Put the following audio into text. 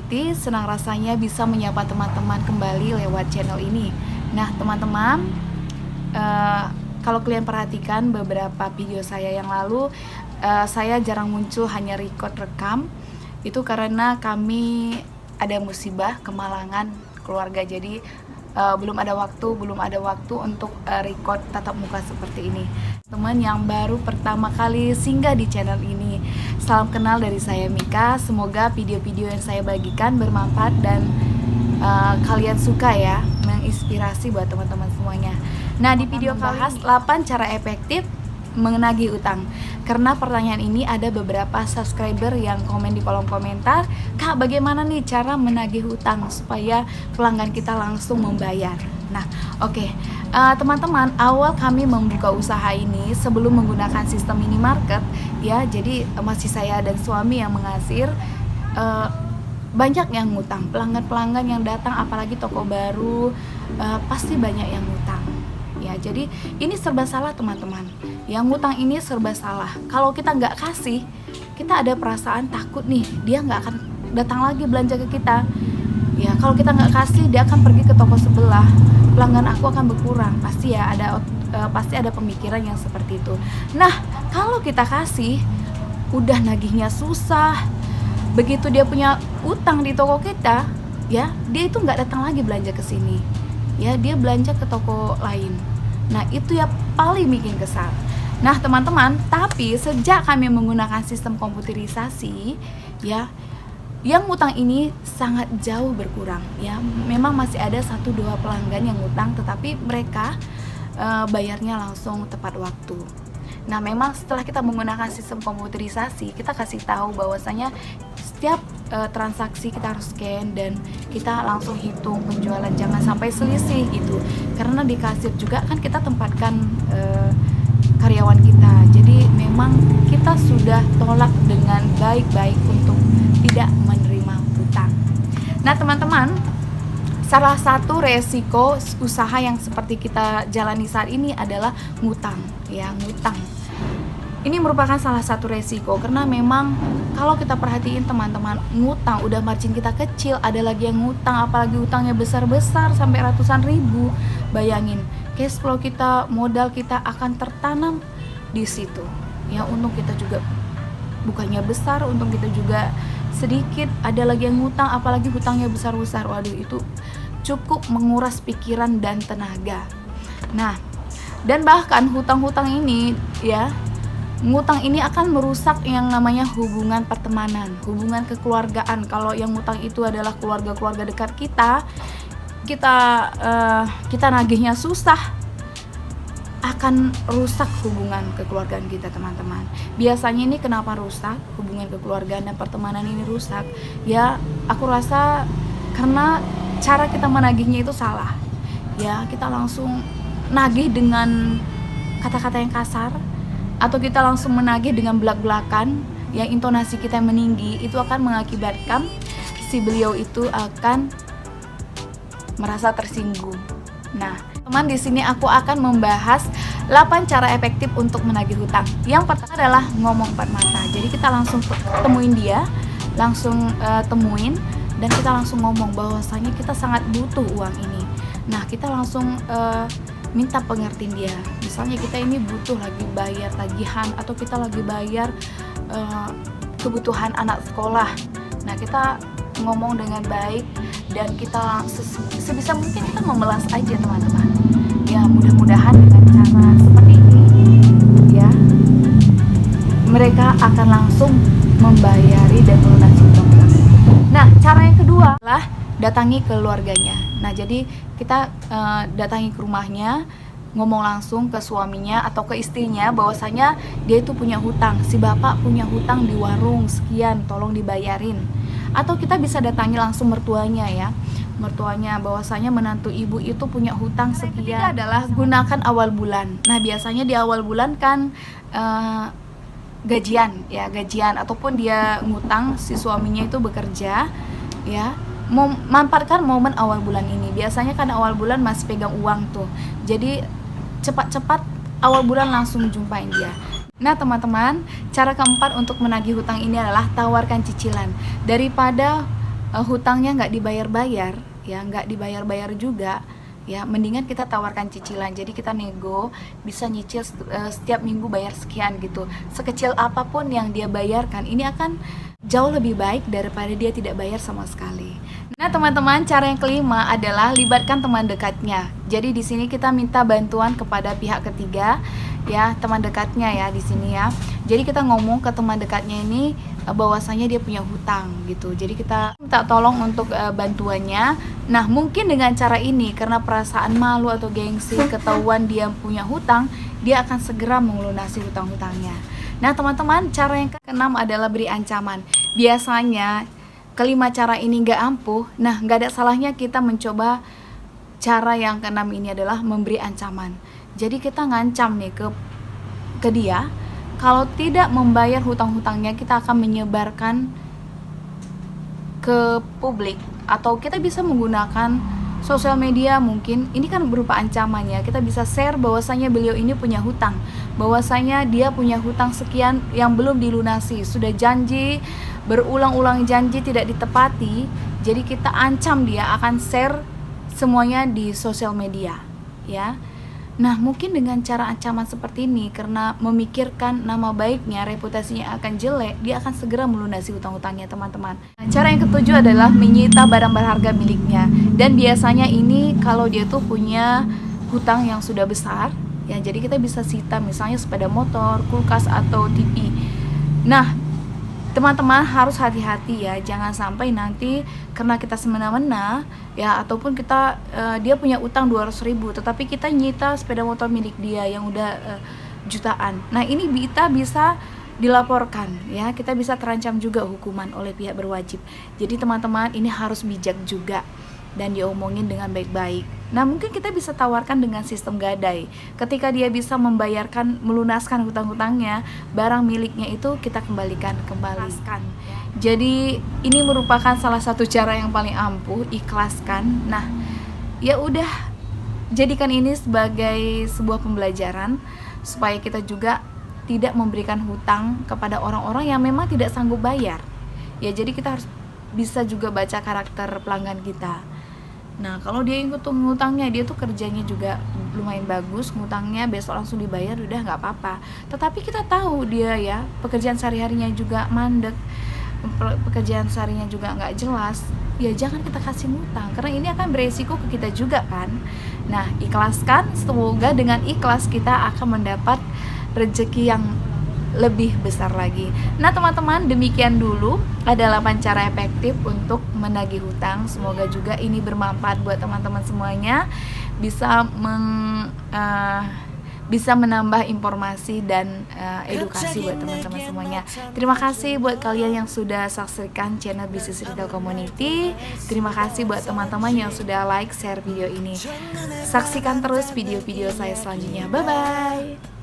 hati, senang rasanya bisa menyapa teman-teman kembali lewat channel ini. Nah, teman-teman, kalau kalian perhatikan beberapa video saya yang lalu, saya jarang muncul, hanya record rekam. Itu karena kami ada musibah, kemalangan keluarga, jadi belum ada waktu untuk record tatap muka seperti ini. Teman yang baru pertama kali singgah di channel ini, salam kenal dari saya Mika. Semoga video-video yang saya bagikan bermanfaat dan kalian suka ya, menginspirasi buat teman-teman semuanya. Nah, di video kali ini 8 cara efektif menagih utang. Karena pertanyaan ini ada beberapa subscriber yang komen di kolom komentar, "Kak, bagaimana nih cara menagih utang supaya pelanggan kita langsung membayar?" Nah, oke. Teman-teman, awal kami membuka usaha ini sebelum menggunakan sistem minimarket ya, jadi masih saya dan suami yang mengasir. Banyak yang ngutang, pelanggan-pelanggan yang datang, apalagi toko baru, pasti banyak yang ngutang ya. Jadi ini serba salah teman-teman, yang ngutang ini serba salah. Kalau kita nggak kasih, kita ada perasaan takut nih, dia nggak akan datang lagi belanja ke kita ya. Kalau kita nggak kasih, dia akan pergi ke toko sebelah, pelanggan aku akan berkurang, pasti ya, pasti ada pemikiran yang seperti itu. Nah, kalau kita kasih, udah nagihnya susah, begitu dia punya utang di toko kita ya, dia itu nggak datang lagi belanja ke sini ya, dia belanja ke toko lain. Nah, itu ya paling bikin kesal. Nah, teman-teman, tapi sejak kami menggunakan sistem komputerisasi ya, yang ngutang ini sangat jauh berkurang ya. Memang masih ada 1-2 pelanggan yang ngutang, tetapi mereka bayarnya langsung tepat waktu. Nah, memang setelah kita menggunakan sistem komputerisasi, kita kasih tahu bahwasanya setiap transaksi kita harus scan dan kita langsung hitung penjualan, jangan sampai selisih gitu. Karena di kasir juga kan kita tempatkan karyawan kita, jadi memang kita sudah tolak dengan baik-baik untuk tidak menerima utang. Nah, teman-teman, salah satu resiko usaha yang seperti kita jalani saat ini adalah ngutang ya, ngutang. Ini merupakan salah satu resiko karena memang kalau kita perhatiin teman-teman, ngutang udah margin kita kecil, ada lagi yang ngutang, apalagi utangnya besar-besar sampai ratusan ribu. Bayangin, cash flow kita, modal kita akan tertanam di situ. Ya, untung kita juga bukannya besar, untung kita juga sedikit, ada lagi yang ngutang, apalagi hutangnya besar-besar. Waduh, itu cukup menguras pikiran dan tenaga. Nah, dan bahkan hutang-hutang ini ya, ngutang ini akan merusak yang namanya hubungan pertemanan, hubungan kekeluargaan. Kalau yang ngutang itu adalah keluarga-keluarga dekat kita, kita nagihnya susah, akan rusak hubungan kekeluargaan kita, teman-teman. Biasanya ini kenapa rusak hubungan kekeluargaan dan pertemanan ini rusak? Ya, aku rasa karena cara kita menagihnya itu salah. Ya, kita langsung nagih dengan kata-kata yang kasar, atau kita langsung menagih dengan belak-belakan, yang intonasi kita yang meninggi, itu akan mengakibatkan si beliau itu akan merasa tersinggung. Nah, teman, di sini aku akan membahas 8 cara efektif untuk menagih hutang. Yang pertama adalah ngomong empat mata. Jadi kita langsung temuin dia, langsung temuin, dan kita langsung ngomong bahwasanya kita sangat butuh uang ini. Nah, kita langsung minta pengertian dia. Misalnya kita ini butuh lagi bayar tagihan, atau kita lagi bayar kebutuhan anak sekolah. Nah, kita ngomong dengan baik dan kita sebisa mungkin kita memelas aja, teman-teman. Ya, mudah-mudahan dengan cara seperti ini ya, mereka akan langsung membayari dan melunasi utang. Nah, cara yang kedua adalah datangi keluarganya. Nah, jadi kita datangi ke rumahnya, ngomong langsung ke suaminya atau ke istrinya bahwasanya dia itu punya hutang, si bapak punya hutang di warung sekian, tolong dibayarin. Atau kita bisa datangi langsung mertuanya ya, mertuanya, bahwasanya menantu ibu itu punya hutang sekian. Yang ketiga adalah gunakan awal bulan. Nah, biasanya di awal bulan kan gajian ya, gajian ataupun dia ngutang, si suaminya itu bekerja ya, manfaatkan momen awal bulan ini. Biasanya kan awal bulan masih pegang uang tuh, jadi cepat-cepat awal bulan langsung jumpain dia. Nah, teman-teman, cara keempat untuk menagih hutang ini adalah tawarkan cicilan. Daripada hutangnya nggak dibayar-bayar, ya nggak dibayar-bayar juga, ya mendingan kita tawarkan cicilan. Jadi kita nego, bisa nyicil setiap minggu bayar sekian gitu. Sekecil apapun yang dia bayarkan, ini akan jauh lebih baik daripada dia tidak bayar sama sekali. Nah teman-teman, cara yang kelima adalah libatkan teman dekatnya. Jadi di sini kita minta bantuan kepada pihak ketiga, ya teman dekatnya ya di sini ya. Jadi kita ngomong ke teman dekatnya ini bahwasanya dia punya hutang gitu. Jadi kita minta tolong untuk bantuannya. Nah mungkin dengan cara ini, karena perasaan malu atau gengsi ketahuan dia punya hutang, dia akan segera melunasi hutang-hutangnya. Nah teman-teman, cara yang keenam adalah beri ancaman. Biasanya kelima cara ini nggak ampuh. Nah nggak ada salahnya kita mencoba cara yang keenam ini, adalah memberi ancaman. Jadi kita ngancam nih ke dia, kalau tidak membayar hutang-hutangnya kita akan menyebarkan ke publik, atau kita bisa menggunakan sosial media. Mungkin ini kan berupa ancaman ya, kita bisa share bahwasanya beliau ini punya hutang, bahwasanya dia punya hutang sekian yang belum dilunasi, sudah janji, berulang-ulang janji tidak ditepati. Jadi kita ancam dia akan share semuanya di sosial media ya. Nah mungkin dengan cara ancaman seperti ini, karena memikirkan nama baiknya, reputasinya akan jelek, dia akan segera melunasi hutang-hutangnya teman-teman. Nah, cara yang ketujuh adalah menyita barang berharga miliknya. Dan biasanya ini kalau dia tuh punya hutang yang sudah besar ya, jadi kita bisa sita misalnya sepeda motor, kulkas atau TV. Nah teman-teman harus hati-hati ya, jangan sampai nanti karena kita semena-mena ya, ataupun kita dia punya utang 200.000 tetapi kita nyita sepeda motor milik dia yang udah jutaan. Nah ini kita bisa dilaporkan ya, kita bisa terancam juga hukuman oleh pihak berwajib. Jadi teman-teman ini harus bijak juga dan diomongin dengan baik-baik. Nah mungkin kita bisa tawarkan dengan sistem gadai. Ketika dia bisa membayarkan, melunaskan hutang-hutangnya, barang miliknya itu kita kembalikan. Jadi ini merupakan salah satu cara yang paling ampuh, ikhlaskan. Nah ya udah, jadikan ini sebagai sebuah pembelajaran supaya kita juga tidak memberikan hutang kepada orang-orang yang memang tidak sanggup bayar. Ya jadi kita harus bisa juga baca karakter pelanggan kita. Nah kalau dia ikut ngutangnya, dia tuh kerjanya juga lumayan bagus, ngutangnya besok langsung dibayar, udah nggak apa-apa. Tetapi kita tahu dia ya pekerjaan sehari-harinya juga mandek, pekerjaan seharinya juga nggak jelas, ya jangan kita kasih ngutang, karena ini akan beresiko ke kita juga kan. Nah ikhlaskan, semoga dengan ikhlas kita akan mendapat rezeki yang lebih besar lagi. Nah teman-teman, demikian dulu ada 8 cara efektif untuk menagih hutang. Semoga juga ini bermanfaat buat teman-teman semuanya, bisa menambah informasi dan edukasi buat teman-teman semuanya. Terima kasih buat kalian yang sudah saksikan channel Bisnis Retail Community. Terima kasih buat teman-teman yang sudah like, share video ini. Saksikan terus video-video saya selanjutnya. Bye bye.